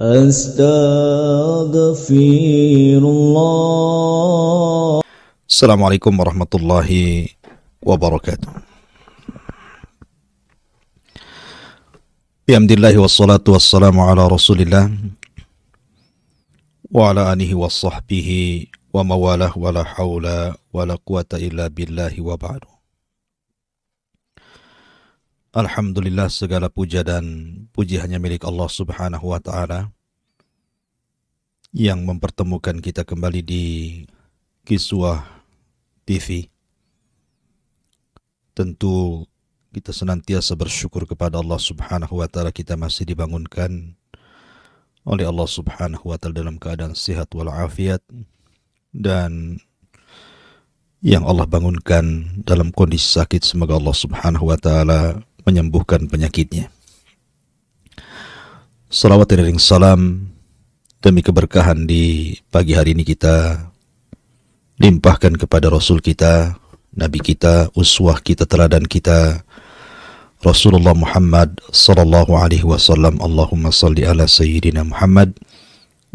Astaghfirullah. Assalamualaikum warahmatullahi wabarakatuh. Bihamdillahi wassalatu wassalamu ala rasulillah wa ala alihi wa sahbihi wa mawalah wa la hawla wa la quwata illa billahi wa ba'du. Alhamdulillah, segala puja dan puji hanya milik Allah subhanahu wa ta'ala yang mempertemukan kita kembali di Kiswah TV. Tentu kita senantiasa bersyukur kepada Allah subhanahu wa ta'ala, kita masih dibangunkan oleh Allah subhanahu wa ta'ala dalam keadaan sehat walafiat, dan yang Allah bangunkan dalam kondisi sakit, semoga Allah subhanahu wa ta'ala menyembuhkan penyakitnya. Salawat dan salam demi keberkahan di pagi hari ini kita limpahkan kepada Rasul kita, Nabi kita, uswah kita, teladan kita, Rasulullah Muhammad sallallahu alaihi wasallam. Allahumma salli ala sayyidina Muhammad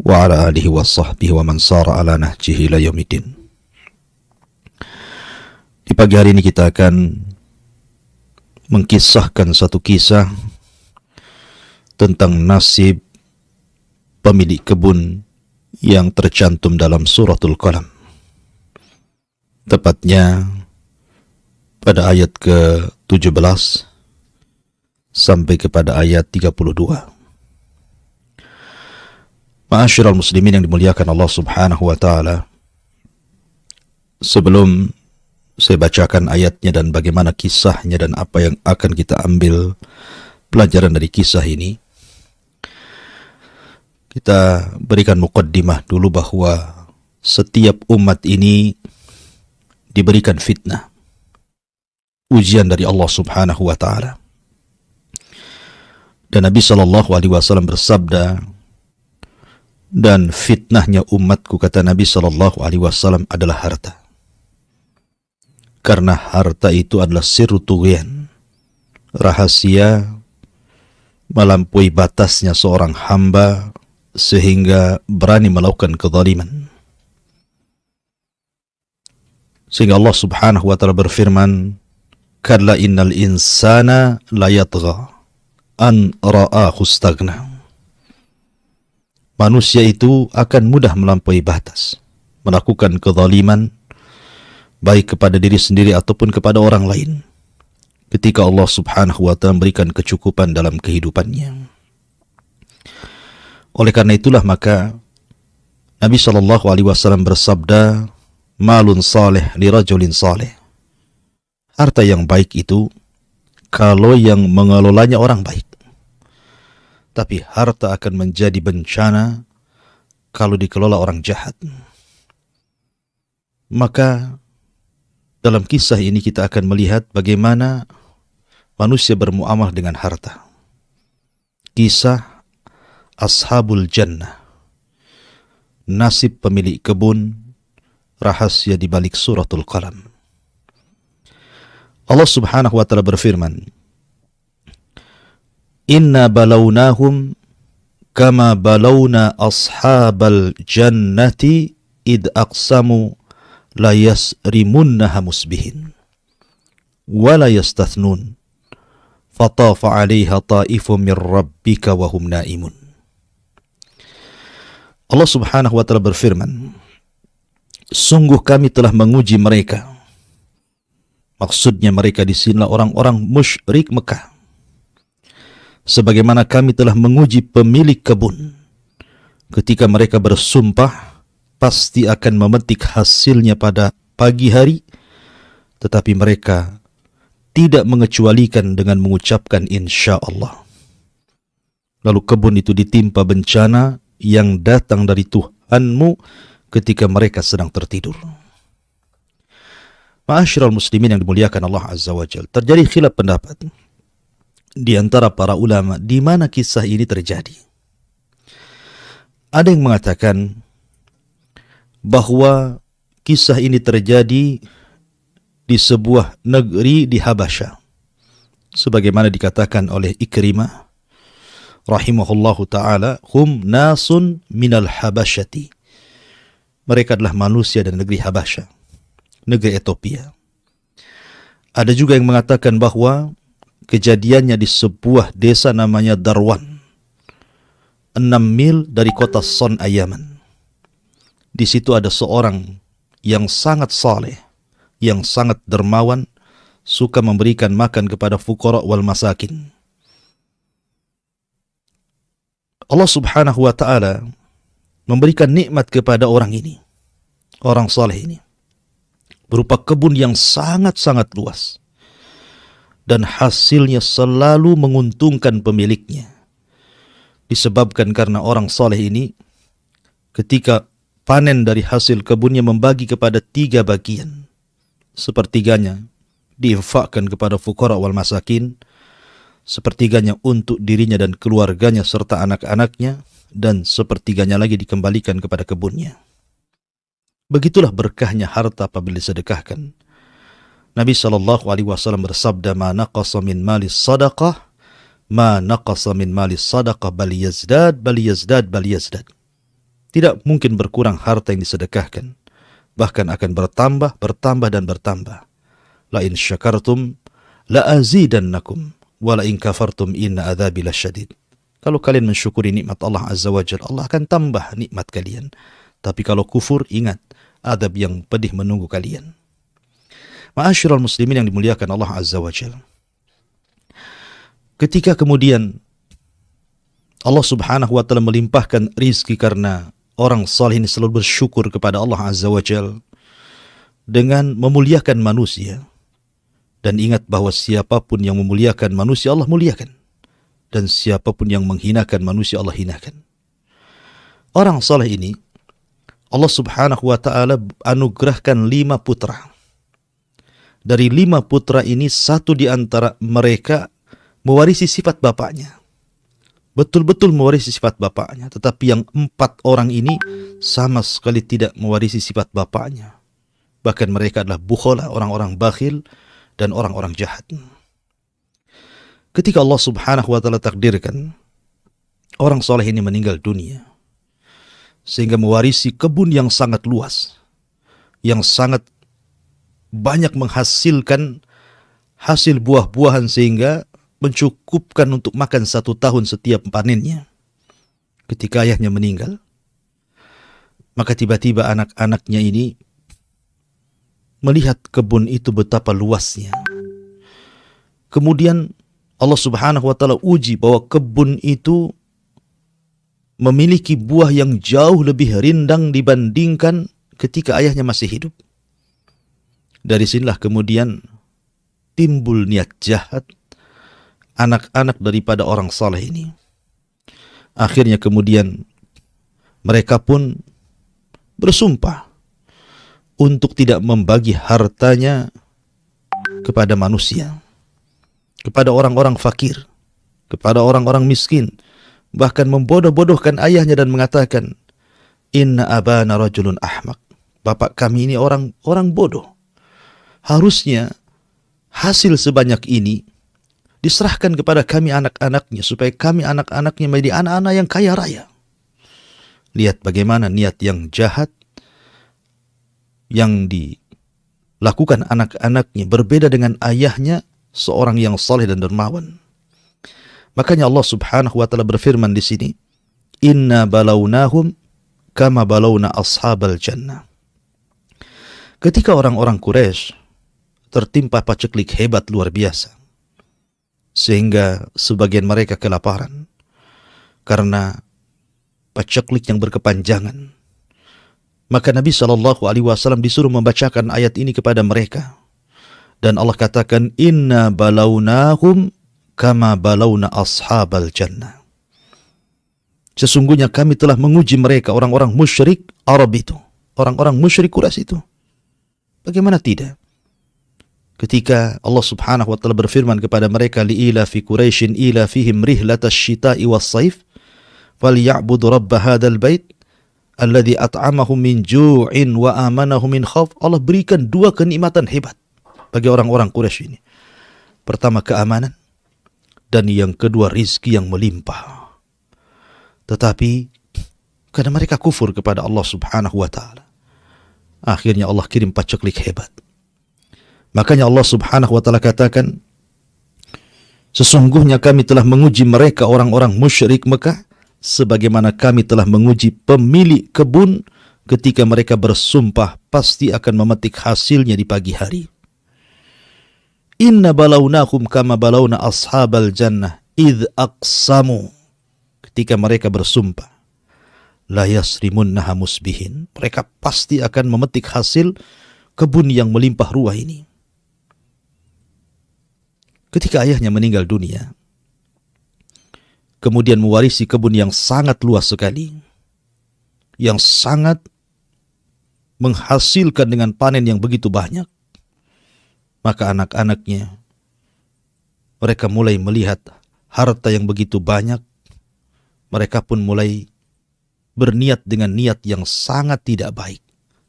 wa ala alihi wa sahbihi wa man sara ala nahjihi ila yaumiddin. Di pagi hari ini kita akan mengkisahkan satu kisah tentang nasib pemilik kebun yang tercantum dalam suratul Qalam. Tepatnya pada ayat ke-17 sampai kepada ayat 32. Ma'asyiral muslimin yang dimuliakan Allah subhanahu wa ta'ala, sebelum saya bacakan ayatnya dan bagaimana kisahnya dan apa yang akan kita ambil pelajaran dari kisah ini, kita berikan muqaddimah dulu bahwa setiap umat ini diberikan fitnah, ujian dari Allah subhanahu wa ta'ala. Dan Nabi SAW bersabda, dan fitnahnya umatku, kata Nabi SAW, adalah harta. Karena harta itu adalah sirru tughyan, rahasia melampaui batasnya seorang hamba sehingga berani melakukan kezaliman. Sehingga Allah subhanahu wa ta'ala berfirman, kalla innal insana layatgha an ra'ahu istaghna. Manusia itu akan mudah melampaui batas, melakukan kezaliman, baik kepada diri sendiri ataupun kepada orang lain, ketika Allah subhanahu wa ta'ala memberikan kecukupan dalam kehidupannya. Oleh karena itulah maka Nabi SAW bersabda, malun saleh li rajulin saleh. Harta yang baik itu kalau yang mengelolanya orang baik. Tapi harta akan menjadi bencana kalau dikelola orang jahat. Maka dalam kisah ini kita akan melihat bagaimana manusia bermuamalah dengan harta. Kisah Ashabul Jannah, nasib pemilik kebun, rahasia di balik suratul Qalam. Allah subhanahu wa ta'ala berfirman, inna balawnahum kama balawna ashabal jannati id aqsamu la yasrimunnaha musbihin wa la yastathnun fatafa 'alaiha ta'ifun min rabbika wa hum naimun. Allah subhanahu wa ta'ala berfirman, sungguh kami telah menguji mereka. Maksudnya mereka di sini orang-orang musyrik Mekah. Sebagaimana kami telah menguji pemilik kebun ketika mereka bersumpah pasti akan memetik hasilnya pada pagi hari, tetapi mereka tidak mengecualikan dengan mengucapkan insya Allah. Lalu kebun itu ditimpa bencana yang datang dari Tuhanmu ketika mereka sedang tertidur. Ma'asyiral muslimin yang dimuliakan Allah Azza wa Jalla, terjadi khilaf pendapat di antara para ulama di mana kisah ini terjadi. Ada yang mengatakan bahwa kisah ini terjadi di sebuah negeri di Habasyah, sebagaimana dikatakan oleh Ikrimah rahimahullahu ta'ala, hum nasun minal habasyati. Mereka adalah manusia dari negeri Habasya, negeri Ethiopia. Ada juga yang mengatakan bahwa kejadiannya di sebuah desa namanya Darwan, 6 mil dari kota Son Ayaman. Di situ ada seorang yang sangat saleh, yang sangat dermawan, suka memberikan makan kepada fuqara wal masakin. Allah subhanahu wa ta'ala memberikan nikmat kepada orang ini, orang saleh ini, berupa kebun yang sangat-sangat luas. Dan hasilnya selalu menguntungkan pemiliknya. Disebabkan karena orang saleh ini, ketika panen dari hasil kebunnya membagi kepada 3 bagian. Sepertiganya diinfakkan kepada fuqara wal masakin, sepertiganya untuk dirinya dan keluarganya serta anak-anaknya, dan sepertiganya lagi dikembalikan kepada kebunnya. Begitulah berkahnya harta apabila disedekahkan. Nabi SAW bersabda, ma naqasa min malis sadaqah, ma naqasa min malis sadaqah, bal yazdad, bal yazdad, bal yazdad. Tidak mungkin berkurang harta yang disedekahkan, bahkan akan bertambah, bertambah, dan bertambah. La in syakartum la azidannakum wa la in kafartum inna adzabi lasyadid. Kalau kalian mensyukuri nikmat Allah Azza wa Jalla, Allah akan tambah nikmat kalian. Tapi kalau kufur, ingat, adab yang pedih menunggu kalian. Ma'asyiral muslimin yang dimuliakan Allah Azza wa Jalla. Ketika kemudian Allah Subhanahu wa ta'ala melimpahkan rizki karena orang saleh ini selalu bersyukur kepada Allah Azza wa Jalla dengan memuliakan manusia. Dan ingat bahwa siapapun yang memuliakan manusia, Allah muliakan. Dan siapapun yang menghinakan manusia, Allah hinakan. Orang saleh ini, Allah Subhanahu wa ta'ala anugerahkan 5 putra. Dari 5 putra ini, 1 di antara mereka mewarisi sifat bapaknya. Betul-betul mewarisi sifat bapaknya. Tetapi yang 4 orang ini sama sekali tidak mewarisi sifat bapaknya. Bahkan mereka adalah bukhala, orang-orang bakhil, dan orang-orang jahat. Ketika Allah Subhanahu wa ta'ala takdirkan orang soleh ini meninggal dunia, sehingga mewarisi kebun yang sangat luas, yang sangat banyak menghasilkan hasil buah-buahan sehingga mencukupkan untuk makan 1 tahun setiap panennya. Ketika ayahnya meninggal, maka tiba-tiba anak-anaknya ini melihat kebun itu betapa luasnya. Kemudian Allah Subhanahu wa ta'ala uji bahwa kebun itu memiliki buah yang jauh lebih rindang dibandingkan ketika ayahnya masih hidup. Dari sinilah kemudian timbul niat jahat anak-anak daripada orang saleh ini. Akhirnya kemudian mereka pun bersumpah untuk tidak membagi hartanya kepada manusia, kepada orang-orang fakir, kepada orang-orang miskin, bahkan membodoh-bodohkan ayahnya dan mengatakan, inna abana rajulun ahmak. Bapak kami ini orang bodoh. Harusnya hasil sebanyak ini diserahkan kepada kami anak-anaknya, supaya kami anak-anaknya menjadi anak-anak yang kaya raya. Lihat bagaimana niat yang jahat yang dilakukan anak-anaknya berbeda dengan ayahnya, seorang yang saleh dan dermawan. Makanya Allah Subhanahu wa ta'ala berfirman di sini, inna balawnahum kama balawna ashabal jannah. Ketika orang-orang Quraisy tertimpa paceklik hebat luar biasa, sehingga sebagian mereka kelaparan karena paceklik yang berkepanjangan, maka Nabi SAW disuruh membacakan ayat ini kepada mereka. Dan Allah katakan, inna balawnahum kama balawna ashabal jannah. Sesungguhnya kami telah menguji mereka, orang-orang musyrik Arab itu, orang-orang musyrik Quraisy itu. Bagaimana tidak? Ketika Allah Subhanahu wa ta'ala berfirman kepada mereka, li'ila fi Quraisyin ila fihim rihlatas syita'i was saif falya'budu rabb hadzal bait alladzi at'amahum min ju'in wa amanahum min khauf. Allah berikan 2 kenikmatan hebat bagi orang-orang Quraisy ini. Pertama, keamanan, dan yang kedua, rizki yang melimpah. Tetapi karena mereka kufur kepada Allah subhanahu wa ta'ala, akhirnya Allah kirim paceklik hebat. Makanya Allah subhanahu wa ta'ala katakan, sesungguhnya kami telah menguji mereka orang-orang musyrik Mekah sebagaimana kami telah menguji pemilik kebun ketika mereka bersumpah pasti akan memetik hasilnya di pagi hari. Inna balawnahum kama balawna ashabal jannah idh aqsamu. Ketika mereka bersumpah, la yasrimunnaha musbihin, mereka pasti akan memetik hasil kebun yang melimpah ruah ini. Ketika ayahnya meninggal dunia, kemudian mewarisi kebun yang sangat luas sekali, yang sangat menghasilkan dengan panen yang begitu banyak, maka anak-anaknya, mereka mulai melihat harta yang begitu banyak, mereka pun mulai berniat dengan niat yang sangat tidak baik,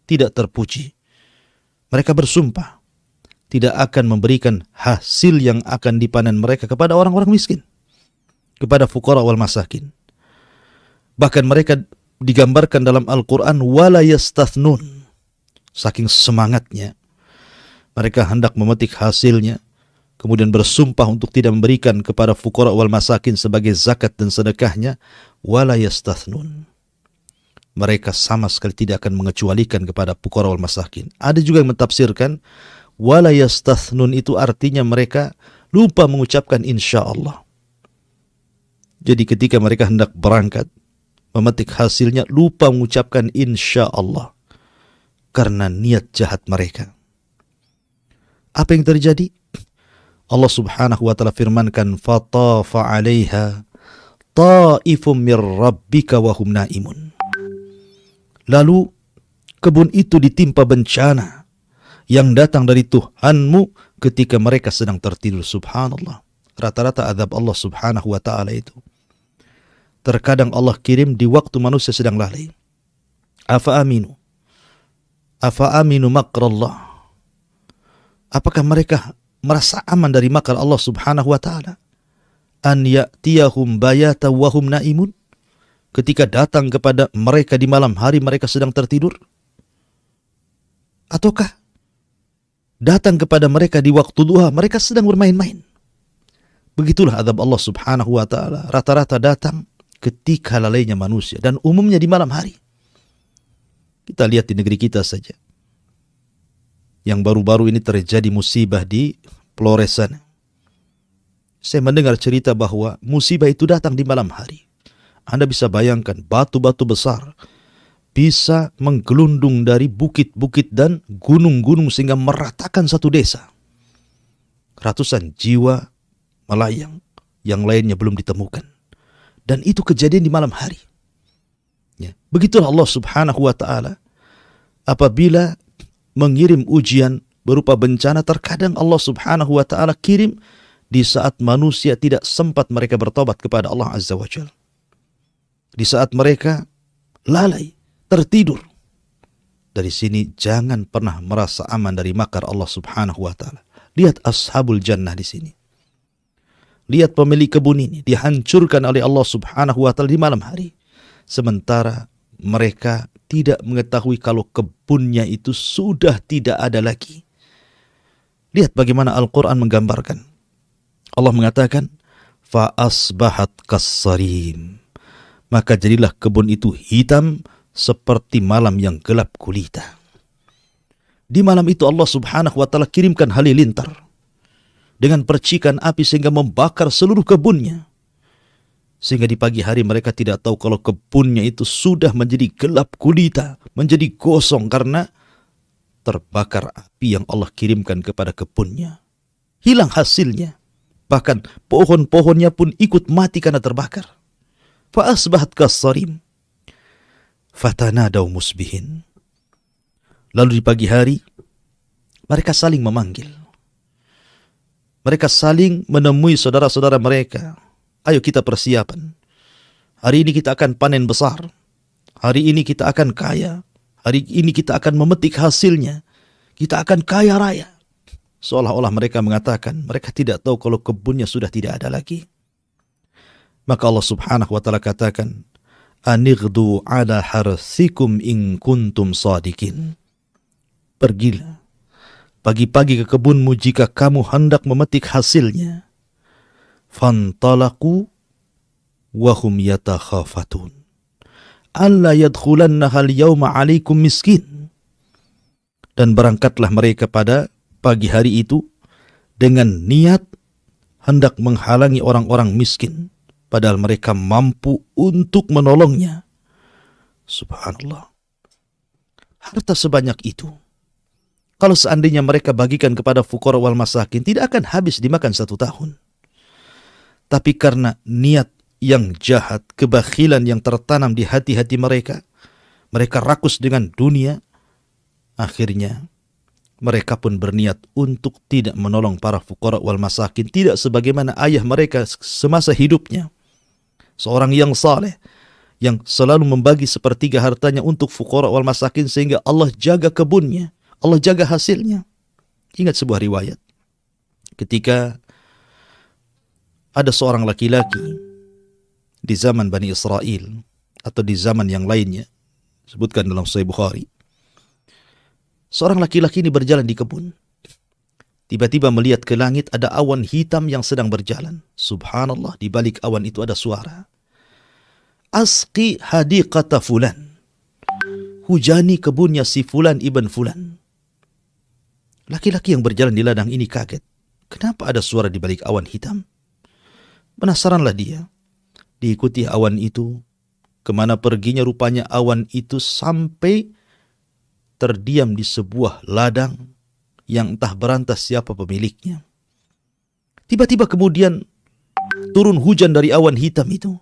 tidak terpuji. Mereka bersumpah tidak akan memberikan hasil yang akan dipanen mereka kepada orang-orang miskin, kepada fuqara wal masakin. Bahkan mereka digambarkan dalam Al-Quran wala yastathnun. Saking semangatnya mereka hendak memetik hasilnya, kemudian bersumpah untuk tidak memberikan kepada fuqara wal masakin sebagai zakat dan sedekahnya, wala yastathnun. Mereka sama sekali tidak akan mengecualikan kepada fuqara wal masakin. Ada juga yang mentafsirkan wala yastathnun itu artinya mereka lupa mengucapkan insya Allah. Jadi ketika mereka hendak berangkat memetik hasilnya, lupa mengucapkan insya Allah karena niat jahat mereka. Apa yang terjadi? Allah subhanahu wa ta'ala firmankan, fatafa 'alaiha ta'ifum mir rabbika wa hum naimun. Lalu kebun itu ditimpa bencana yang datang dari Tuhanmu ketika mereka sedang tertidur. Subhanallah. Rata-rata azab Allah subhanahu wa ta'ala itu terkadang Allah kirim di waktu manusia sedang lalai. Afa aminu makrallah. Apakah mereka merasa aman dari makar Allah subhanahu wa ta'ala? An ya'tiyahum bayata wa hum naimun. Ketika datang kepada mereka di malam hari mereka sedang tertidur? Ataukah datang kepada mereka di waktu duha mereka sedang bermain-main? Begitulah azab Allah subhanahu wa ta'ala. Rata-rata datang ketika lalainya manusia dan umumnya di malam hari. Kita lihat di negeri kita saja. Yang baru-baru ini terjadi musibah di Flores sana. Saya mendengar cerita bahwa musibah itu datang di malam hari. Anda bisa bayangkan batu-batu besar bisa menggelundung dari bukit-bukit dan gunung-gunung sehingga meratakan satu desa. Ratusan jiwa melayang, yang lainnya belum ditemukan. Dan itu kejadian di malam hari. Ya. Begitulah Allah subhanahu wa ta'ala apabila mengirim ujian berupa bencana, terkadang Allah subhanahu wa ta'ala kirim di saat manusia tidak sempat mereka bertobat kepada Allah azza wa jalla. Di saat mereka lalai, tertidur. Dari sini jangan pernah merasa aman dari makar Allah subhanahu wa ta'ala. Lihat ashabul jannah di sini. Lihat pemilik kebun ini dihancurkan oleh Allah subhanahu wa ta'ala di malam hari. Sementara mereka tidak mengetahui kalau kebunnya itu sudah tidak ada lagi. Lihat bagaimana Al-Quran menggambarkan. Allah mengatakan, فَأَصْبَحَتْ كَالصَّرِيمِ. Maka jadilah kebun itu hitam seperti malam yang gelap gulita. Di malam itu Allah subhanahu wa ta'ala kirimkan halilintar dengan percikan api sehingga membakar seluruh kebunnya. Sehingga di pagi hari mereka tidak tahu kalau kebunnya itu sudah menjadi gelap gulita, menjadi gosong karena terbakar api yang Allah kirimkan kepada kebunnya. Hilang hasilnya. Bahkan pohon-pohonnya pun ikut mati karena terbakar. Fa'asbahat kassarim. Fatanadaw musbihin. Lalu di pagi hari mereka saling memanggil. Mereka saling menemui saudara-saudara mereka. Ayo kita persiapan. Hari ini kita akan panen besar. Hari ini kita akan kaya. Hari ini kita akan memetik hasilnya. Kita akan kaya raya. Seolah-olah mereka mengatakan mereka tidak tahu kalau kebunnya sudah tidak ada lagi. Maka Allah subhanahu wa ta'ala katakan, Anighdu ala harthikum in kuntum sadikin. Pergilah pagi-pagi ke kebunmu jika kamu hendak memetik hasilnya. Fantalaku wahum yatakhafatun alla yadkhulannaha al-yawma 'alaikum miskin. Dan berangkatlah mereka pada pagi hari itu dengan niat hendak menghalangi orang-orang miskin, padahal mereka mampu untuk menolongnya. Subhanallah. Harta sebanyak itu, kalau seandainya mereka bagikan kepada fuqara wal masakin, tidak akan habis dimakan 1 tahun. Tapi karena niat yang jahat, kebakhilan yang tertanam di hati-hati mereka, mereka rakus dengan dunia, akhirnya mereka pun berniat untuk tidak menolong para fuqara wal masakin, tidak sebagaimana ayah mereka semasa hidupnya, seorang yang saleh, yang selalu membagi sepertiga hartanya untuk fuqara wal masakin, sehingga Allah jaga kebunnya, Allah jaga hasilnya. Ingat sebuah riwayat, ketika ada seorang laki-laki di zaman Bani Israel atau di zaman yang lainnya, sebutkan dalam Sahih Bukhari, seorang laki-laki ini berjalan di kebun. Tiba-tiba melihat ke langit ada awan hitam yang sedang berjalan. Subhanallah, di balik awan itu ada suara. Asqi hadiqata fulan. Hujani kebunnya si fulan ibn fulan. Laki-laki yang berjalan di ladang ini kaget. Kenapa ada suara di balik awan hitam? Penasaranlah dia. Diikuti awan itu. Kemana perginya rupanya awan itu sampai terdiam di sebuah ladang yang entah berantas siapa pemiliknya. Tiba-tiba kemudian turun hujan dari awan hitam itu.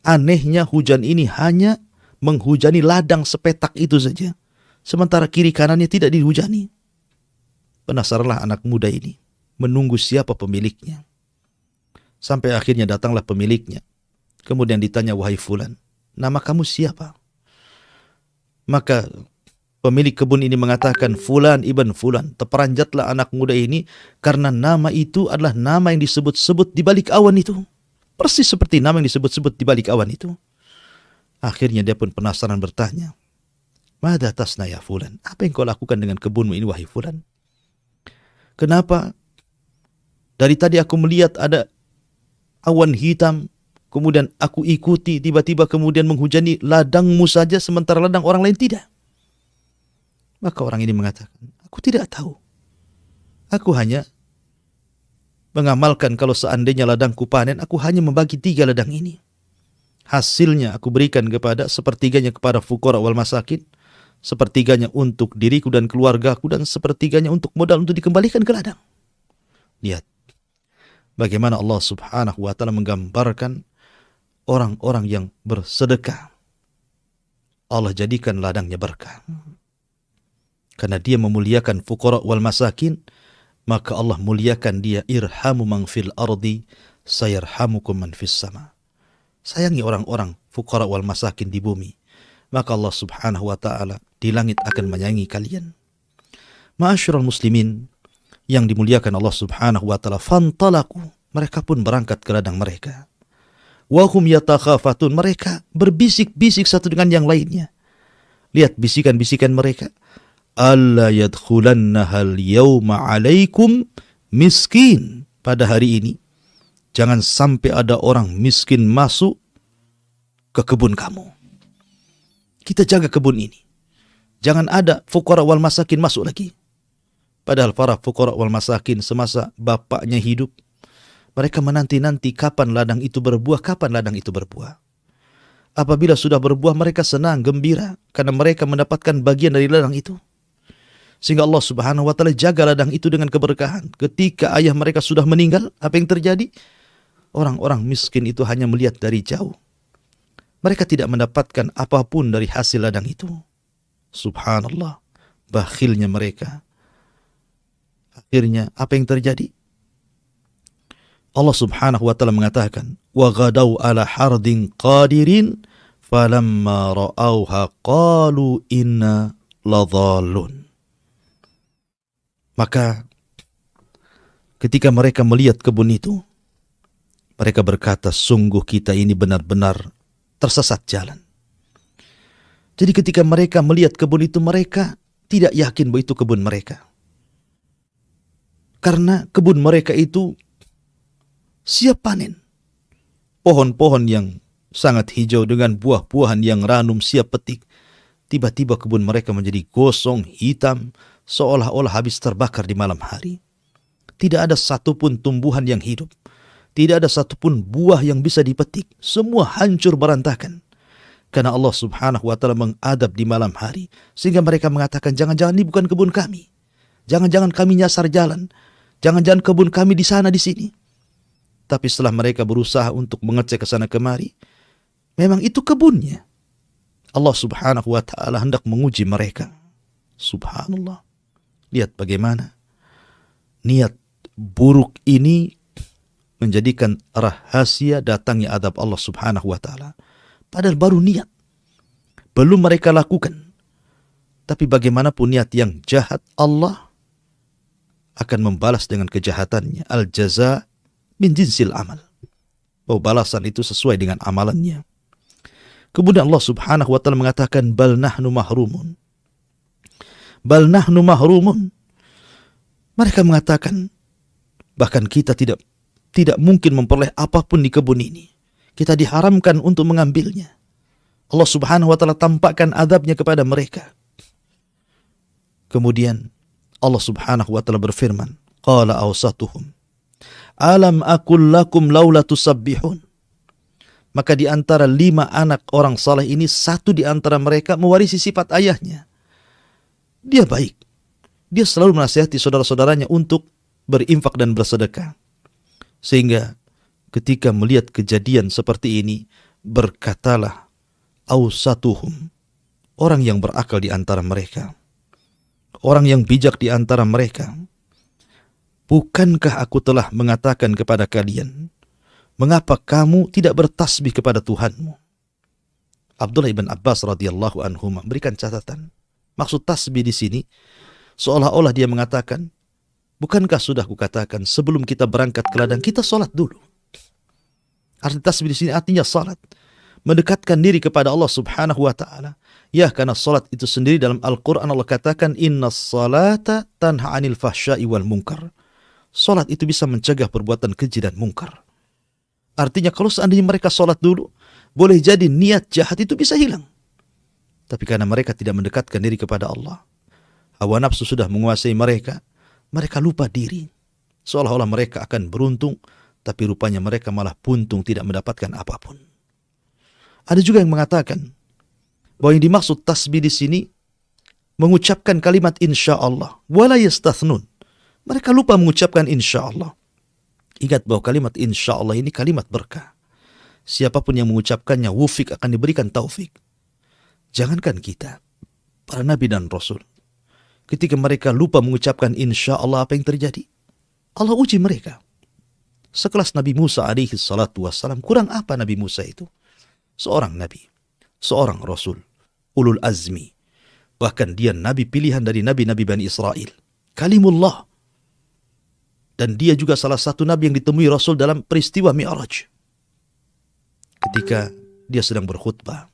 Anehnya hujan ini hanya menghujani ladang sepetak itu saja, sementara kiri kanannya tidak dihujani. Penasaranlah anak muda ini, menunggu siapa pemiliknya. Sampai akhirnya datanglah pemiliknya. Kemudian ditanya, wahai fulan, nama kamu siapa? Maka pemilik kebun ini mengatakan, fulan ibn fulan. Terperanjatlah anak muda ini karena nama itu adalah nama yang disebut-sebut di balik awan itu. Persis seperti nama yang disebut-sebut di balik awan itu. Akhirnya dia pun penasaran bertanya, Mada tasna ya fulan? Apa yang kau lakukan dengan kebunmu ini, wahai fulan? Kenapa dari tadi aku melihat ada awan hitam, kemudian aku ikuti, tiba-tiba kemudian menghujani ladangmu saja, sementara ladang orang lain tidak? Maka orang ini mengatakan, aku tidak tahu. Aku hanya mengamalkan kalau seandainya ladangku panen, aku hanya membagi 3 ladang ini. Hasilnya aku berikan kepada sepertiganya kepada fuqara wal masakin, sepertiganya untuk diriku dan keluargaku, dan sepertiganya untuk modal untuk dikembalikan ke ladang. Lihat bagaimana Allah Subhanahu wa ta'ala menggambarkan orang-orang yang bersedekah. Allah jadikan ladangnya berkah. Karena dia memuliakan fuqara wal masakin, maka Allah muliakan dia. Irhamu man fil ardi sayarhamukum man fis sama. Sayangi orang-orang fuqara wal masakin di bumi, maka Allah Subhanahu wa ta'ala di langit akan menyayangi kalian. Ma'asyiral muslimin yang dimuliakan Allah Subhanahu wa ta'ala, fantalaku, mereka pun berangkat ke ladang mereka. Wahum yatakhafatun, mereka berbisik-bisik satu dengan yang lainnya. Lihat bisikan-bisikan mereka. Alla yadkhulannahal yawma 'alaikum miskin. Pada hari ini jangan sampai ada orang miskin masuk ke kebun kamu. Kita jaga kebun ini. Jangan ada fuqara wal masakin masuk lagi. Padahal para fuqara wal masakin semasa bapaknya hidup, mereka menanti-nanti kapan ladang itu berbuah, kapan ladang itu berbuah. Apabila sudah berbuah, mereka senang, gembira, karena mereka mendapatkan bagian dari ladang itu. Sehingga Allah Subhanahu wa ta'ala jaga ladang itu dengan keberkahan. Ketika ayah mereka sudah meninggal, apa yang terjadi? Orang-orang miskin itu hanya melihat dari jauh. Mereka tidak mendapatkan apapun dari hasil ladang itu. Subhanallah, bakhilnya mereka. Akhirnya apa yang terjadi? Allah Subhanahu wa ta'ala mengatakan, wa ghadaw ala hardin qadirin falamma ra'awha qalu inna ladhallun. Maka ketika mereka melihat kebun itu, mereka berkata, sungguh kita ini benar-benar tersesat jalan. Jadi ketika mereka melihat kebun itu, mereka tidak yakin bahwa itu kebun mereka. Karena kebun mereka itu siap panen. Pohon-pohon yang sangat hijau dengan buah-buahan yang ranum siap petik. Tiba-tiba kebun mereka menjadi gosong, hitam, seolah-olah habis terbakar di malam hari. Tidak ada satupun tumbuhan yang hidup. Tidak ada satupun buah yang bisa dipetik. Semua hancur berantakan. Karena Allah subhanahu wa ta'ala mengadab di malam hari. Sehingga mereka mengatakan, jangan-jangan ini bukan kebun kami. Jangan-jangan kami nyasar jalan. Jangan-jangan kebun kami di sana di sini. Tapi setelah mereka berusaha untuk mengecek ke sana kemari, memang itu kebunnya. Allah subhanahu wa ta'ala hendak menguji mereka. Subhanallah. Lihat bagaimana niat buruk ini menjadikan rahasia datangnya adab Allah subhanahu wa ta'ala. Padahal baru niat. Belum mereka lakukan. Tapi bagaimanapun niat yang jahat, Allah akan membalas dengan kejahatannya. Al-jaza min jinsil amal. Bahwa balasan itu sesuai dengan amalannya. Kemudian Allah subhanahu wa ta'ala mengatakan, bal nahnu mahrumun. Bal nahnu mahrumun. Mereka mengatakan, bahkan kita tidak mungkin memperoleh apapun di kebun ini. Kita diharamkan untuk mengambilnya. Allah subhanahu wa ta'ala tampakkan adabnya kepada mereka. Kemudian Allah subhanahu wa ta'ala berfirman, qala awsatuhum, alam akul lakum laula tusabbihun. Maka di antara 5 anak orang saleh ini, 1 di antara mereka mewarisi sifat ayahnya. Dia baik. Dia selalu menasihati saudara-saudaranya untuk berinfak dan bersedekah. Sehingga ketika melihat kejadian seperti ini, berkatalah awsatuhum, orang yang berakal di antara mereka, orang yang bijak di antara mereka, bukankah aku telah mengatakan kepada kalian, mengapa kamu tidak bertasbih kepada Tuhanmu? Abdullah ibn Abbas radhiyallahu anhu memberikan catatan. Maksud tasbih di sini seolah-olah dia mengatakan, bukankah sudah kukatakan sebelum kita berangkat ke ladang kita salat dulu. Arti tasbih di sini artinya salat, mendekatkan diri kepada Allah subhanahu wa ta'ala. Ya, karena salat itu sendiri dalam Al-Quran Allah katakan, inna salata tanha anil fahsya'i wal munkar. Salat itu bisa mencegah perbuatan keji dan mungkar. Artinya kalau seandainya mereka salat dulu, boleh jadi niat jahat itu bisa hilang. Tapi karena mereka tidak mendekatkan diri kepada Allah, hawa nafsu sudah menguasai mereka, mereka lupa diri. Seolah-olah mereka akan beruntung, tapi rupanya mereka malah buntung, tidak mendapatkan apapun. Ada juga yang mengatakan bahwa yang dimaksud tasbih di sini mengucapkan kalimat insyaallah, wala yastathnun. Mereka lupa mengucapkan insyaallah. Ingat bahwa kalimat insyaallah ini kalimat berkah. Siapapun yang mengucapkannya wufik akan diberikan taufik. Jangankan kita, para nabi dan rasul, ketika mereka lupa mengucapkan insyaallah, apa yang terjadi? Allah uji mereka. Sekelas Nabi Musa alaihi salatu wassalam, kurang apa Nabi Musa itu? Seorang nabi, seorang rasul, ulul azmi. Bahkan dia nabi pilihan dari nabi-nabi Bani Israel. Kalimullah. Dan dia juga salah satu nabi yang ditemui Rasul dalam peristiwa Mi'raj. Ketika dia sedang berkhutbah,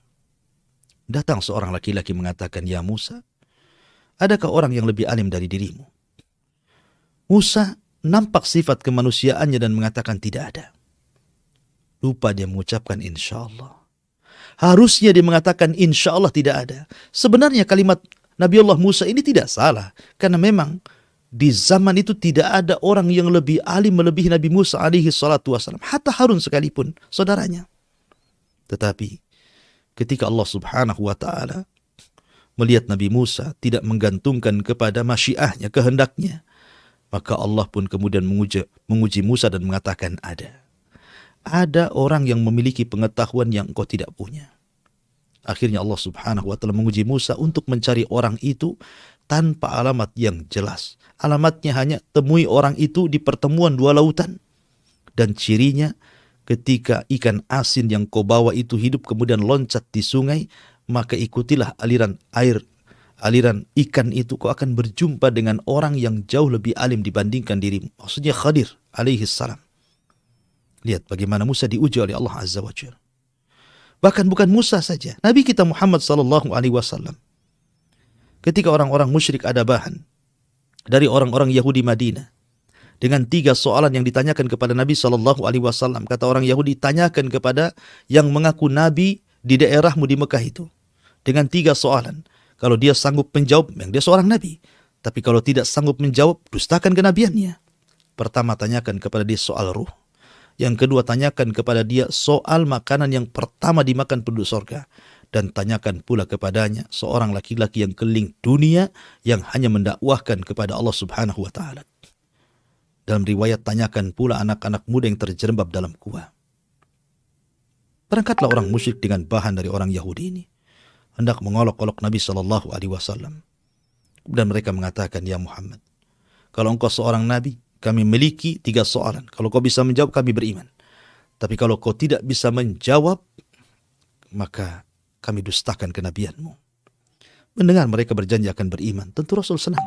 datang seorang laki-laki mengatakan, ya Musa, adakah orang yang lebih alim dari dirimu? Musa nampak sifat kemanusiaannya dan mengatakan tidak ada. Lupa dia mengucapkan insyaallah. Harusnya dia mengatakan insyaallah tidak ada. Sebenarnya kalimat Nabi Allah Musa ini tidak salah. Karena memang di zaman itu tidak ada orang yang lebih alim melebihi Nabi Musa alaihi salatu wassalam. Hatta Harun sekalipun, saudaranya. Tetapi ketika Allah subhanahu wa ta'ala melihat Nabi Musa tidak menggantungkan kepada masyiahnya, kehendaknya, maka Allah pun kemudian menguji Musa dan mengatakan ada. Ada orang yang memiliki pengetahuan yang engkau tidak punya. Akhirnya Allah subhanahu wa ta'ala menguji Musa untuk mencari orang itu tanpa alamat yang jelas. Alamatnya hanya temui orang itu di pertemuan 2 lautan. Dan cirinya ketika ikan asin yang kau bawa itu hidup kemudian loncat di sungai, maka ikutilah aliran air, aliran ikan itu, kau akan berjumpa dengan orang yang jauh lebih alim dibandingkan dirimu. Maksudnya Khadir alaihi salam. Lihat bagaimana Musa diuji oleh Allah Azza wa Jalla. Bahkan bukan Musa saja, Nabi kita Muhammad sallallahu alaihi wasallam. Ketika orang-orang musyrik Adabahan dari orang-orang Yahudi Madinah dengan 3 soalan yang ditanyakan kepada Nabi sallallahu alaihi wasallam, kata orang Yahudi, tanyakan kepada yang mengaku nabi di daerahmu di Mekah itu dengan 3 soalan. Kalau dia sanggup menjawab, memang dia seorang nabi. Tapi kalau tidak sanggup menjawab, dustakan kenabiannya. Pertama, tanyakan kepada dia soal ruh. Yang kedua, tanyakan kepada dia soal makanan yang pertama dimakan penduduk surga. Dan tanyakan pula kepadanya seorang laki-laki yang keliling dunia yang hanya mendakwahkan kepada Allah subhanahu wa ta'ala. Dalam riwayat, tanyakan pula anak-anak muda yang terjerembab dalam gua. Berangkatlah orang musyrik dengan bahan dari orang Yahudi ini, hendak mengolok-olok Nabi sallallahu alaihi wasallam. Dan mereka mengatakan, ya Muhammad, kalau engkau seorang nabi, kami memiliki 3 soalan. Kalau kau bisa menjawab, kami beriman. Tapi kalau kau tidak bisa menjawab, maka kami dustakan kenabianmu. Mendengar mereka berjanji akan beriman, tentu Rasul senang.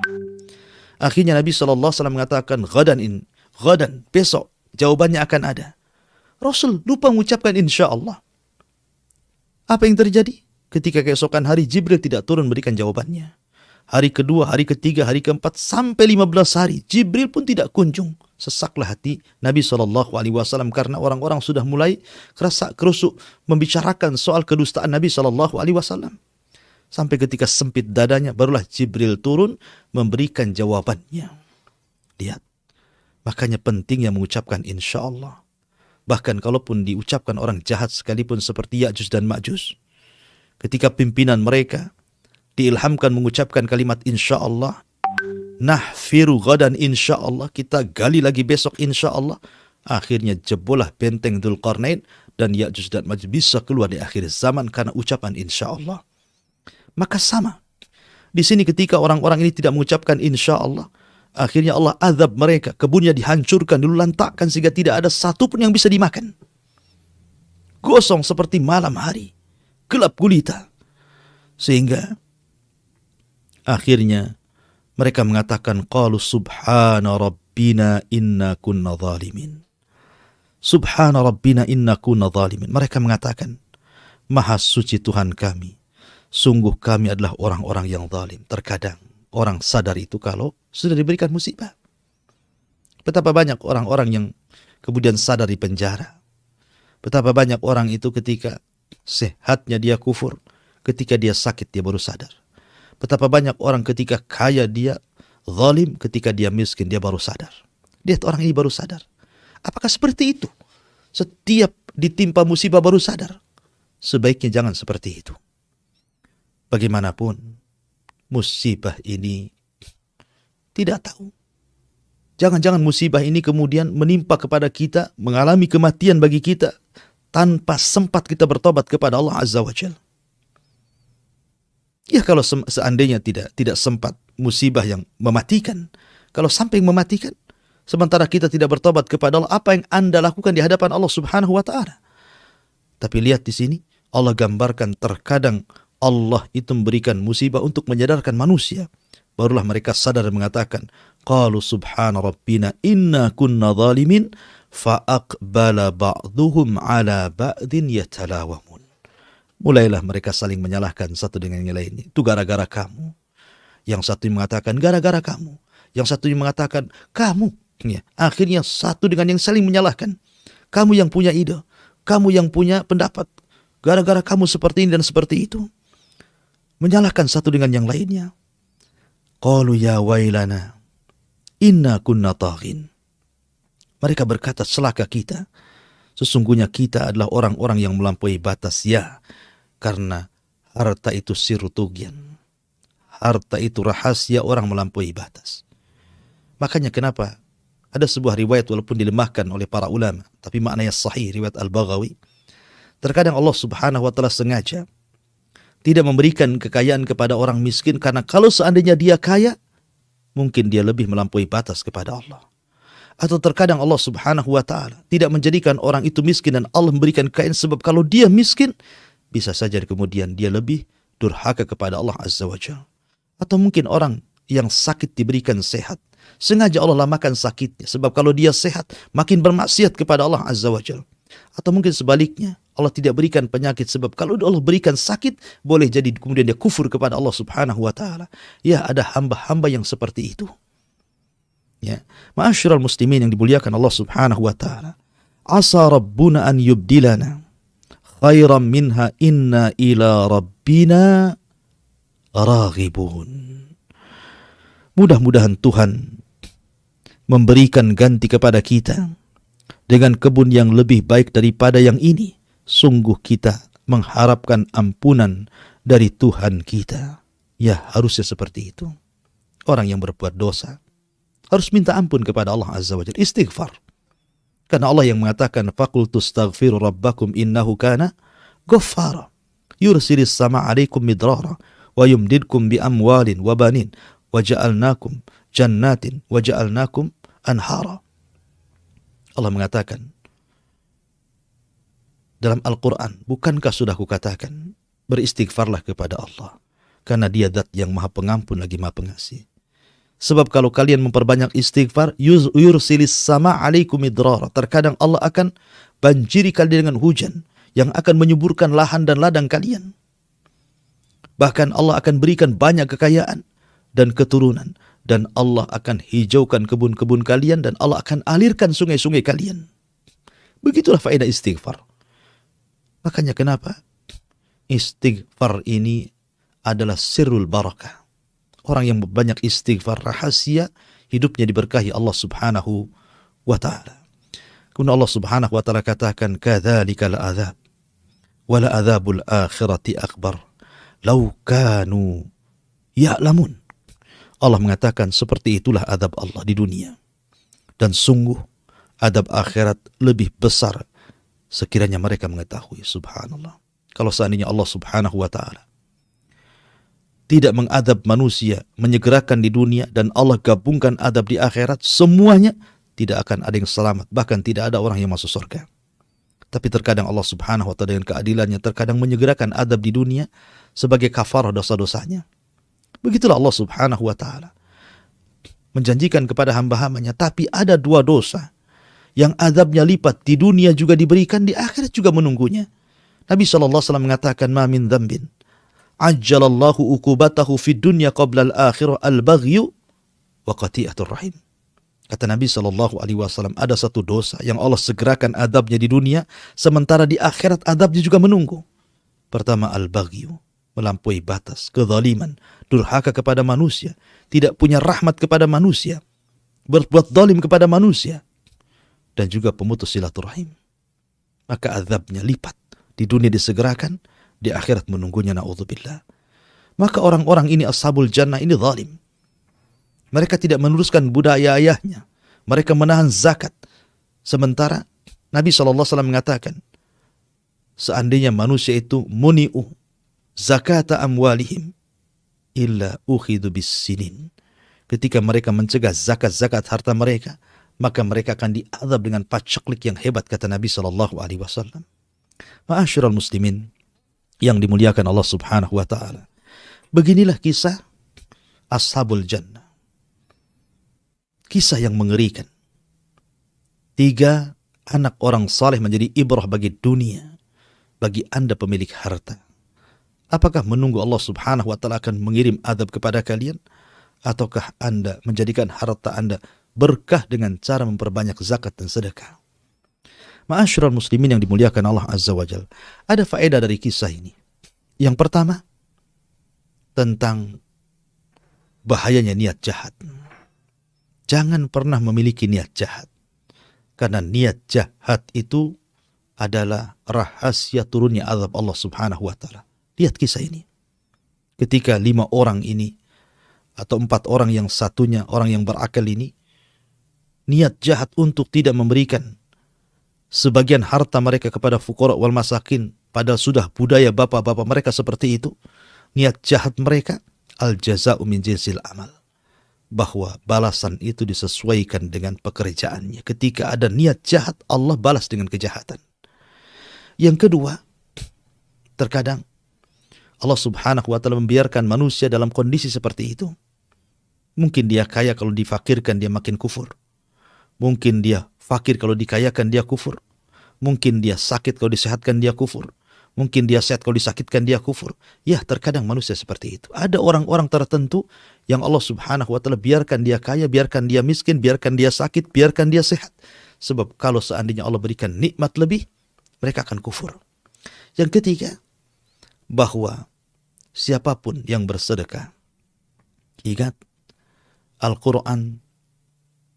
Akhirnya Nabi SAW mengatakan, Ghadan, besok jawabannya akan ada. Rasul lupa mengucapkan insya Allah. Apa yang terjadi? Ketika keesokan hari, Jibril tidak turun berikan jawabannya. Hari kedua, hari ketiga, hari keempat, sampai 15 hari, Jibril pun tidak kunjung. Sesaklah hati Nabi SAW karena orang-orang sudah mulai kerusuk membicarakan soal kedustaan Nabi SAW. Sampai ketika sempit dadanya, barulah Jibril turun memberikan jawabannya. Lihat, makanya pentingnya mengucapkan insya Allah. Bahkan kalaupun diucapkan orang jahat sekalipun seperti Ya'juj dan Ma'juj, ketika pimpinan mereka diilhamkan mengucapkan kalimat insya Allah, nahfiru ghadan insya Allah, kita gali lagi besok insya Allah. Akhirnya jebolah benteng Dzulqarnain dan Ya'juj dan Ma'juj bisa keluar di akhir zaman karena ucapan insya Allah. Maka sama di sini, ketika orang-orang ini tidak mengucapkan insya Allah, akhirnya Allah azab mereka, kebunnya dihancurkan, dilantakkan sehingga tidak ada satupun yang bisa dimakan. Gosong seperti malam hari, gelap gulita. Sehingga akhirnya mereka mengatakan, qalu subhana rabbina inna kunna zalimin. Subhana rabbina inna kunna zalimin. Mereka mengatakan, maha suci Tuhan kami, sungguh kami adalah orang-orang yang zalim. Terkadang orang sadar itu kalau sudah diberikan musibah. Betapa banyak orang-orang yang kemudian sadar di penjara. Betapa banyak orang itu ketika sehatnya dia kufur, ketika dia sakit dia baru sadar. Betapa banyak orang ketika kaya dia zalim, ketika dia miskin dia baru sadar. Lihat, orang ini baru sadar. Apakah seperti itu? Setiap ditimpa musibah baru sadar? Sebaiknya jangan seperti itu. Bagaimanapun, musibah ini tidak tahu. Jangan-jangan musibah ini kemudian menimpa kepada kita, mengalami kematian bagi kita, tanpa sempat kita bertobat kepada Allah Azza wa Jalla. Ya, kalau seandainya tidak sempat musibah yang mematikan, kalau sampai mematikan, sementara kita tidak bertobat kepada Allah, apa yang Anda lakukan di hadapan Allah Subhanahu wa Ta'ala? Tapi lihat di sini, Allah gambarkan terkadang Allah itu memberikan musibah untuk menyadarkan manusia. Barulah mereka sadar dan mengatakan, qalu subhana rabbina inna kunna zalimin fa aqbala ba'duhum ala ba'din yatalawamun. Mulailah mereka saling menyalahkan satu dengan yang lainnya. Itu gara-gara kamu. Yang satu mengatakan gara-gara kamu. Yang satu mengatakan kamu. Ya, akhirnya satu dengan yang saling menyalahkan. Kamu yang punya ide, kamu yang punya pendapat. Gara-gara kamu seperti ini dan seperti itu. Menyalahkan satu dengan yang lainnya. Qalu ya wailana inna kunna taghin. Mereka berkata, celaka kita. Sesungguhnya kita adalah orang-orang yang melampaui batas. Ya, karena harta itu sirru tughyan. Harta itu rahasia orang melampaui batas. Makanya kenapa ada sebuah riwayat walaupun dilemahkan oleh para ulama, tapi maknanya sahih, riwayat Al-Baghawi. Terkadang Allah Subhanahu wa Ta'ala sengaja tidak memberikan kekayaan kepada orang miskin, karena kalau seandainya dia kaya, mungkin dia lebih melampaui batas kepada Allah. Atau terkadang Allah Subhanahu wa Ta'ala tidak menjadikan orang itu miskin dan Allah memberikan kekayaan, sebab kalau dia miskin, bisa saja kemudian dia lebih durhaka kepada Allah Azza wa Jalla. Atau mungkin orang yang sakit diberikan sehat, sengaja Allah lamakan sakitnya, sebab kalau dia sehat makin bermaksiat kepada Allah Azza wa Jalla. Atau mungkin sebaliknya, Allah tidak berikan penyakit sebab kalau Allah berikan sakit, boleh jadi kemudian dia kufur kepada Allah Subhanahu wa taala. Ya, ada hamba-hamba yang seperti itu. Ya, ma'asyiral muslimin yang dimuliakan Allah Subhanahu wa taala. Asa rabbuna an yubdilana khairan minha inna ila rabbina raghibun. Mudah-mudahan Tuhan memberikan ganti kepada kita dengan kebun yang lebih baik daripada yang ini. Sungguh kita mengharapkan ampunan dari Tuhan kita. Ya, harusnya seperti itu. Orang yang berbuat dosa harus minta ampun kepada Allah Azza wa Jalla, istighfar. Karena Allah yang mengatakan faqultu astaghfiru rabbakum innahu kana ghaffara yursilis sama 'alaikum midrara wa yumdidkum bi amwalin wa banin wa ja'alnakum jannatin wa ja'alnakum anhara. Allah mengatakan dalam Al-Quran, bukankah sudah kukatakan beristighfarlah kepada Allah, karena dia zat yang maha pengampun lagi maha pengasih. Sebab kalau kalian memperbanyak istighfar, yursilis sama 'alaikum midrara, terkadang Allah akan banjiri kalian dengan hujan yang akan menyuburkan lahan dan ladang kalian. Bahkan Allah akan berikan banyak kekayaan dan keturunan, dan Allah akan hijaukan kebun-kebun kalian, dan Allah akan alirkan sungai-sungai kalian. Begitulah faedah istighfar. Makanya kenapa istighfar ini adalah sirrul barakah. Orang yang banyak istighfar, rahasia hidupnya diberkahi Allah Subhanahu wa taala. Kemudian Allah Subhanahu wa taala katakan kadzalikal adzab wala adzabul akhirati akbar law kanu ya'lamun. Allah mengatakan seperti itulah adab Allah di dunia. Dan sungguh adab akhirat lebih besar sekiranya mereka mengetahui. Subhanallah. Kalau seandainya Allah Subhanahu wa ta'ala tidak mengadab manusia, menyegerakan di dunia, dan Allah gabungkan adab di akhirat, semuanya tidak akan ada yang selamat. Bahkan tidak ada orang yang masuk surga. Tapi terkadang Allah Subhanahu wa ta'ala dengan keadilannya terkadang menyegerakan adab di dunia sebagai kafarah dosa-dosanya. Begitulah Allah Subhanahu wa ta'ala menjanjikan kepada hamba-hambanya. Tapi ada dua dosa yang azabnya lipat, di dunia juga diberikan, di akhirat juga menunggunya. Nabi SAW mengatakan, ma min dzambin ajjalallahu uqubatahu fid dunya qabla al-akhirah al-baghyu wa qati'atur rahim. Kata Nabi SAW, ada satu dosa yang Allah segerakan azabnya di dunia, sementara di akhirat azabnya juga menunggu. Pertama, al-baghyu, melampaui batas, kezaliman, durhaka kepada manusia, tidak punya rahmat kepada manusia, berbuat zalim kepada manusia, dan juga pemutus silaturahim. Maka azabnya lipat. Di dunia disegerakan, di akhirat menunggunya, na'udzubillah. Maka orang-orang ini ashabul jannah ini zalim. Mereka tidak meneruskan budaya ayahnya. Mereka menahan zakat. Sementara Nabi SAW mengatakan, seandainya manusia itu muni'u zakata amwalihim illa ukhidu bis sinin. Ketika mereka mencegah zakat-zakat harta mereka, maka mereka akan diazab dengan paceklik yang hebat, kata Nabi SAW. Ma'asyiral muslimin yang dimuliakan Allah Subhanahu wa ta'ala. Beginilah kisah ashabul jannah. Kisah yang mengerikan. 3 anak orang saleh menjadi ibrah bagi dunia, bagi Anda pemilik harta. Apakah menunggu Allah Subhanahu wa ta'ala akan mengirim azab kepada kalian? Ataukah Anda menjadikan harta Anda berkah dengan cara memperbanyak zakat dan sedekah? Ma'asyiral muslimin yang dimuliakan Allah Azza wa Jalla. Ada faedah dari kisah ini. Yang pertama, tentang bahayanya niat jahat. Jangan pernah memiliki niat jahat. Karena niat jahat itu adalah rahasia turunnya azab Allah Subhanahu wa ta'ala. Lihat kisah ini. Ketika 5 orang ini, atau 4 orang yang satunya orang yang berakal ini, niat jahat untuk tidak memberikan sebagian harta mereka kepada fuqara wal masakin, padahal sudah budaya bapak-bapak mereka seperti itu. Niat jahat mereka, al jaza'u min jinsil amal, bahwa balasan itu disesuaikan dengan pekerjaannya. Ketika ada niat jahat, Allah balas dengan kejahatan. Yang kedua, terkadang Allah Subhanahu wa ta'ala membiarkan manusia dalam kondisi seperti itu. Mungkin dia kaya, kalau difakirkan dia makin kufur. Mungkin dia fakir, kalau dikayakan dia kufur. Mungkin dia sakit, kalau disehatkan dia kufur. Mungkin dia sehat, kalau disakitkan dia kufur. Ya, terkadang manusia seperti itu. Ada orang-orang tertentu yang Allah subhanahu wa ta'ala biarkan dia kaya, biarkan dia miskin, biarkan dia sakit, biarkan dia sehat. Sebab kalau seandainya Allah berikan nikmat lebih, mereka akan kufur. Yang ketiga, bahwa siapapun yang bersedekah, ingat, Al-Quran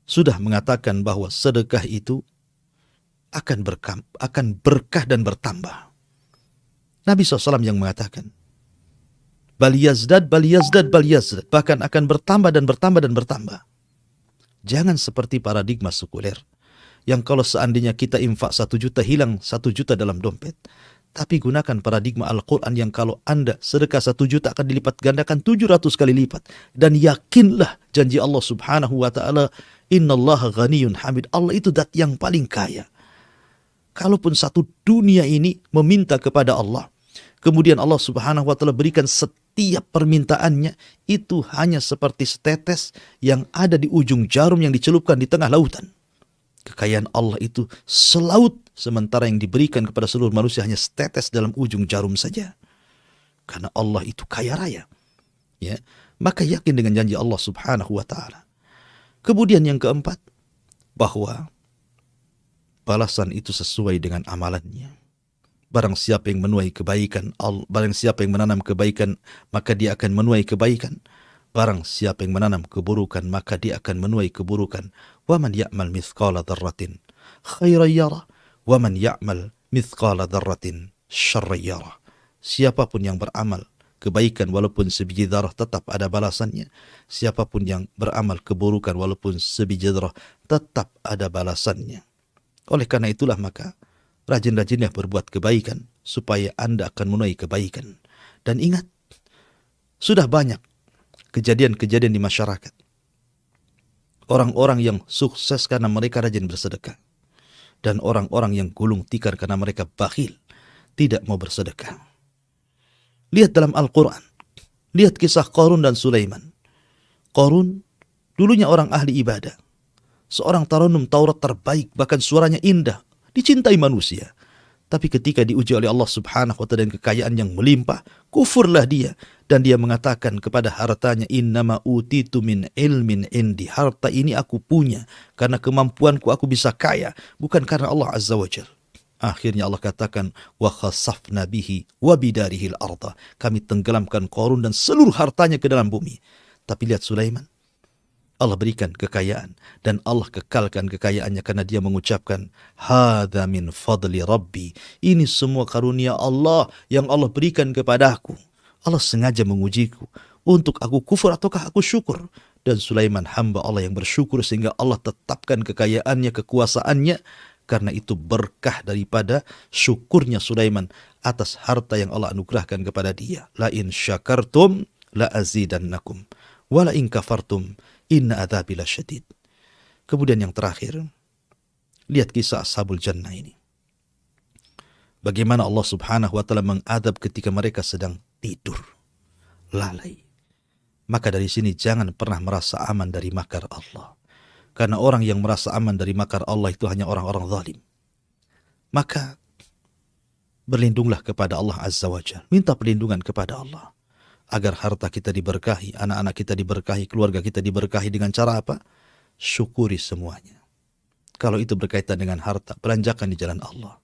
sudah mengatakan bahwa sedekah itu akan berkah dan bertambah. Nabi SAW yang mengatakan, bal yazdad, bahkan akan bertambah dan bertambah dan bertambah. Jangan seperti paradigma sekuler, yang kalau seandainya kita infak 1 juta, hilang 1 juta dalam dompet. Tapi gunakan paradigma Al-Quran yang kalau Anda sedekah 1 juta akan dilipat gandakan 700 kali lipat. Dan yakinlah janji Allah subhanahu wa ta'ala, innallaha ghaniyun hamid. Allah itu zat yang paling kaya. Kalaupun satu dunia ini meminta kepada Allah, kemudian Allah subhanahu wa ta'ala berikan setiap permintaannya, itu hanya seperti setetes yang ada di ujung jarum yang dicelupkan di tengah lautan. Kekayaan Allah itu selaut, sementara yang diberikan kepada seluruh manusia hanya setetes dalam ujung jarum saja. Karena Allah itu kaya raya. Ya, maka yakin dengan janji Allah subhanahu wa ta'ala. Kemudian yang keempat, bahwa balasan itu sesuai dengan amalannya. Barang siapa yang menuai kebaikan, barang siapa yang menanam kebaikan, maka dia akan menuai kebaikan. Barang siapa yang menanam keburukan, maka dia akan menuai keburukan. Wa man ya'mal mithqala dzarratin khairan yarah, wa man ya'mal mithqala dzarratin syarran yarah. Siapapun yang beramal kebaikan walaupun sebiji zarah, tetap ada balasannya. Siapapun yang beramal keburukan walaupun sebiji zarah, tetap ada balasannya. Oleh karena itulah maka rajin-rajinlah berbuat kebaikan supaya Anda akan menuai kebaikan. Dan ingat, sudah banyak kejadian-kejadian di masyarakat. Orang-orang yang sukses karena mereka rajin bersedekah. Dan orang-orang yang gulung tikar karena mereka bakhil, tidak mau bersedekah. Lihat dalam Al-Quran. Lihat kisah Qarun dan Sulaiman. Qarun dulunya orang ahli ibadah. Seorang tarannum Taurat terbaik, bahkan suaranya indah, dicintai manusia. Tapi ketika diuji oleh Allah subhanahu wa ta'ala dengan kekayaan yang melimpah, kufurlah dia. Dan dia mengatakan kepada hartanya, innama utitu min ilmin indi. Harta ini aku punya karena kemampuanku, aku bisa kaya, bukan karena Allah azza wa jalla. Akhirnya Allah katakan, wa khasafna bihi wa bidarihil arda. Kami tenggelamkan Qarun dan seluruh hartanya ke dalam bumi. Tapi lihat Sulaiman, Allah berikan kekayaan dan Allah kekalkan kekayaannya karena dia mengucapkan, hadza min fadli rabbi. Ini semua karunia Allah yang Allah berikan kepadaku. Allah sengaja mengujiku untuk aku kufur ataukah aku syukur. Dan Sulaiman hamba Allah yang bersyukur sehingga Allah tetapkan kekayaannya, kekuasaannya. Karena itu berkah daripada syukurnya Sulaiman atas harta yang Allah anugerahkan kepada dia. La in syakartum la azidannakum wa la in kafartum inna adzabi lasyadid. Kemudian yang terakhir, lihat kisah Ashabul Jannah ini. Bagaimana Allah subhanahu wa ta'ala mengadab ketika mereka sedang tidur, lalai. Maka dari sini jangan pernah merasa aman dari makar Allah. Karena orang yang merasa aman dari makar Allah itu hanya orang-orang zalim. Maka berlindunglah kepada Allah azza wa jalla. Minta perlindungan kepada Allah. Agar harta kita diberkahi, anak-anak kita diberkahi, keluarga kita diberkahi dengan cara apa? Syukuri semuanya. Kalau itu berkaitan dengan harta, belanjakan di jalan Allah.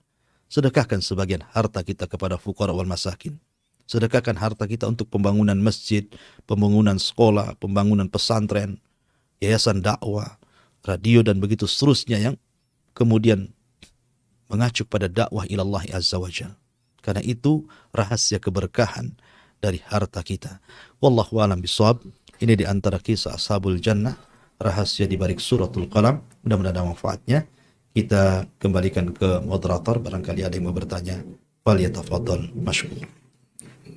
Sedekahkan sebagian harta kita kepada fuqara wal masakin. Sedekahkan harta kita untuk pembangunan masjid, pembangunan sekolah, pembangunan pesantren, yayasan dakwah, radio dan begitu seterusnya yang kemudian mengacu pada dakwah ilallah azza wa jalla. Karena itu rahasia keberkahan dari harta kita. Wallahu a'lam bishawab. Ini di antara kisah Ashabul Jannah, rahasia di balik suratul Qalam. Mudah-mudahan ada manfaatnya. Kita kembalikan ke moderator, barangkali ada yang mau bertanya. Falyatafadhal masykur.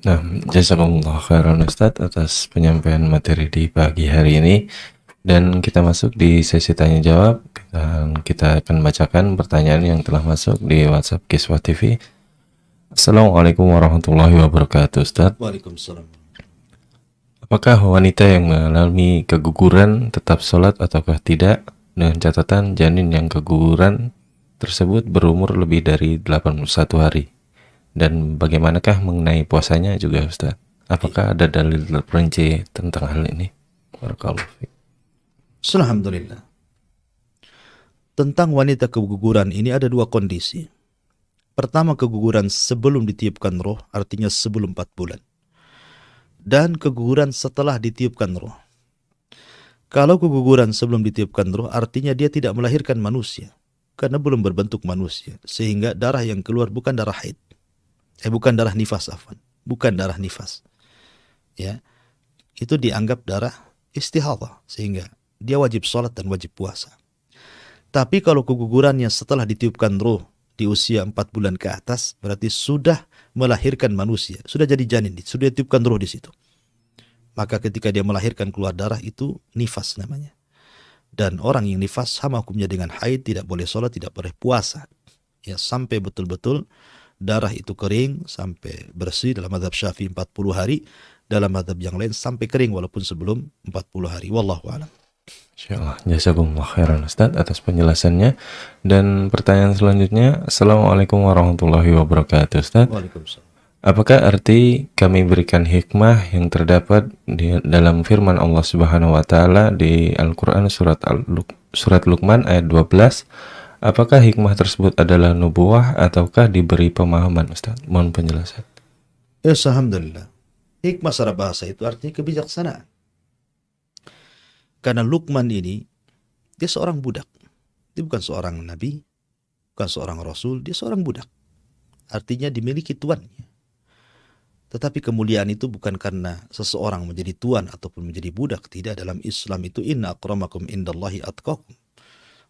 Nah, jazakumullah khairan Ustaz atas penyampaian materi di pagi hari ini. Dan kita masuk di sesi tanya jawab. Dan kita akan bacakan pertanyaan yang telah masuk di WhatsApp Kiswah TV. Assalamualaikum warahmatullahi wabarakatuh, Ustaz. Waalaikumsalam. Apakah wanita yang mengalami keguguran tetap sholat ataukah tidak? Dengan catatan janin yang keguguran tersebut berumur lebih dari 81 hari. Dan bagaimanakah mengenai puasanya juga Ustaz? Apakah ada dalil terperinci tentang hal ini? Barakallahu fiik. Alhamdulillah. Tentang wanita keguguran ini ada dua kondisi. Pertama, keguguran sebelum ditiupkan roh, artinya sebelum 4 bulan. Dan keguguran setelah ditiupkan roh. Kalau keguguran sebelum ditiupkan roh, artinya dia tidak melahirkan manusia. Karena belum berbentuk manusia. Sehingga darah yang keluar bukan darah haid. Bukan darah nifas, afwan. Bukan darah nifas. Ya, itu dianggap darah istihadhah. Sehingga dia wajib sholat dan wajib puasa. Tapi kalau kegugurannya setelah ditiupkan roh di usia 4 bulan ke atas, berarti sudah melahirkan manusia, sudah jadi janin, sudah ditiupkan roh di situ. Maka ketika dia melahirkan keluar darah itu nifas namanya. Dan orang yang nifas sama hukumnya dengan haid, tidak boleh sholat, tidak boleh puasa. Ya, sampai betul-betul darah itu kering, sampai bersih. Dalam mazhab Syafi'i 40 hari, dalam mazhab yang lain sampai kering walaupun sebelum 40 hari. Wallahu a'lam. Insyaallah, jazakumullah khairan Ustaz atas penjelasannya. Dan pertanyaan selanjutnya, Assalamualaikum warahmatullahi wabarakatuh Ustaz. Waalaikumsalam. Apakah arti kami berikan hikmah yang terdapat di dalam firman Allah Subhanahu wa taala di Al-Qur'an surat Luqman ayat 12? Apakah hikmah tersebut adalah nubuwah ataukah diberi pemahaman Ustaz? Mohon penjelasan. Alhamdulillah. Hikmah secara bahasa itu artinya kebijaksanaan. Karena Luqman ini, dia seorang budak. Dia bukan seorang nabi, bukan seorang rasul, dia seorang budak. Artinya dimiliki tuannya. Tetapi kemuliaan itu bukan karena seseorang menjadi tuan ataupun menjadi budak. Tidak, dalam Islam itu inna akramakum indallahi atqakum.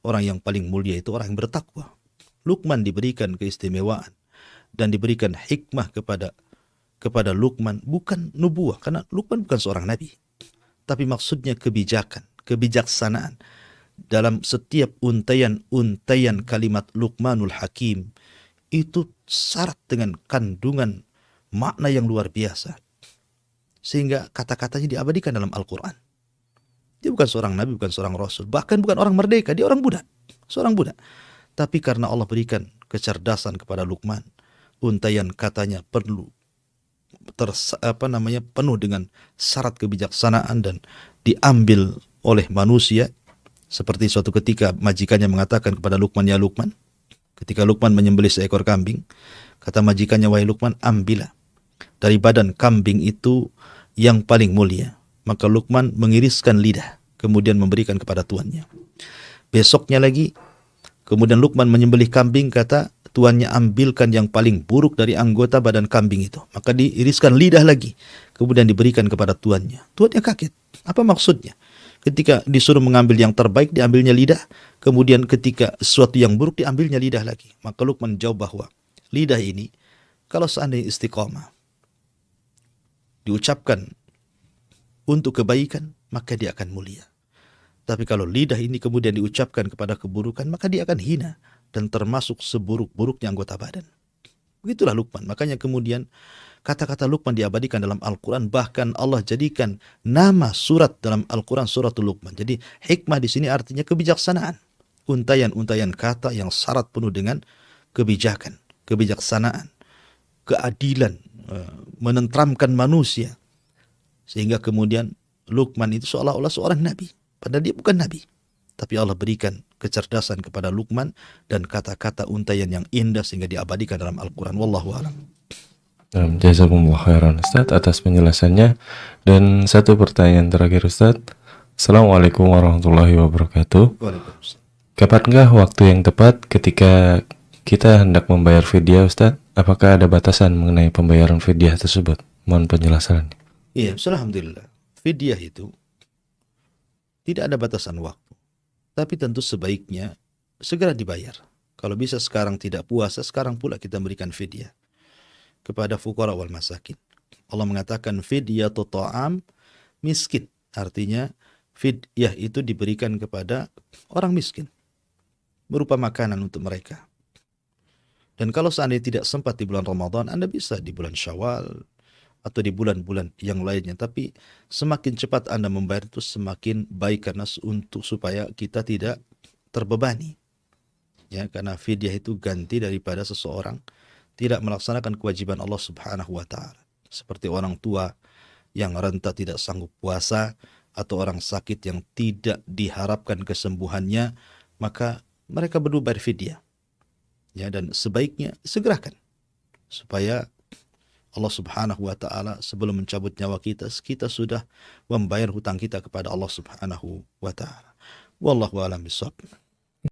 Orang yang paling mulia itu orang yang bertakwa. Luqman diberikan keistimewaan dan diberikan hikmah kepada Luqman, bukan nubuah, karena Luqman bukan seorang nabi. Tapi maksudnya kebijakan, kebijaksanaan. Dalam setiap untayan kalimat Luqmanul Hakim, itu syarat dengan kandungan makna yang luar biasa. Sehingga kata-katanya diabadikan dalam Al-Quran. Dia bukan seorang nabi, bukan seorang rasul. Bahkan bukan orang merdeka, dia orang budak. Seorang budak. Tapi karena Allah berikan kecerdasan kepada Luqman, untayan katanya penuh dengan syarat kebijaksanaan dan diambil oleh manusia. Seperti suatu ketika majikannya mengatakan kepada Luqman, ya Luqman, ketika Luqman menyembelih seekor kambing, kata majikannya, wahai Luqman, ambillah dari badan kambing itu yang paling mulia. Maka Luqman mengiriskan lidah, kemudian memberikan kepada tuannya. Besoknya lagi, kemudian Luqman menyembelih kambing, kata tuannya, ambilkan yang paling buruk dari anggota badan kambing itu. Maka diiriskan lidah lagi, kemudian diberikan kepada tuannya. Tuannya kaget. Apa maksudnya? Ketika disuruh mengambil yang terbaik, diambilnya lidah. Kemudian ketika sesuatu yang buruk, diambilnya lidah lagi. Maka Luqman jawab bahwa lidah ini, kalau seandainya istiqamah, diucapkan untuk kebaikan, maka dia akan mulia. Tapi kalau lidah ini kemudian diucapkan kepada keburukan, maka dia akan hina dan termasuk seburuk-buruknya anggota badan. Begitulah Luqman. Makanya kemudian kata-kata Luqman diabadikan dalam Al-Quran. Bahkan Allah jadikan nama surat dalam Al-Quran suratul Luqman. Jadi hikmah di sini artinya kebijaksanaan. Untayan-untayan kata yang syarat penuh dengan kebijakan, kebijaksanaan, keadilan, menentramkan manusia. Sehingga kemudian Luqman itu seolah-olah seorang nabi. Padahal dia bukan nabi. Tapi Allah berikan kecerdasan kepada Luqman dan kata-kata untayan yang indah sehingga diabadikan dalam Al-Quran. Wallahu a'lam. Jazakumullah khairan Ustaz atas penjelasannya. Dan satu pertanyaan terakhir Ustaz. Assalamualaikum warahmatullahi wabarakatuh. Waalaikumsalam. Kapankah waktu yang tepat ketika kita hendak membayar fidyah Ustaz? Apakah ada batasan mengenai pembayaran fidyah tersebut? Mohon penjelasannya. Iya, alhamdulillah. Fidyah itu tidak ada batasan waktu. Tapi tentu sebaiknya segera dibayar. Kalau bisa sekarang tidak puasa, sekarang pula kita berikan fidyah kepada fuqara wal masakin. Allah mengatakan fidyah ta'am miskin. Artinya fidyah itu diberikan kepada orang miskin berupa makanan untuk mereka. Dan kalau seandainya tidak sempat di bulan Ramadan, Anda bisa di bulan Syawal atau di bulan-bulan yang lainnya. Tapi semakin cepat Anda membayar itu semakin baik, karena supaya kita tidak terbebani. Ya, karena fidyah itu ganti daripada seseorang tidak melaksanakan kewajiban Allah Subhanahu wa taala. Seperti orang tua yang renta tidak sanggup puasa atau orang sakit yang tidak diharapkan kesembuhannya, maka mereka perlu bayar fidyah. Ya, dan sebaiknya segerakan supaya Allah Subhanahu wa taala sebelum mencabut nyawa kita, kita sudah membayar hutang kita kepada Allah Subhanahu wa taala. Wallahu a'lam bishawab.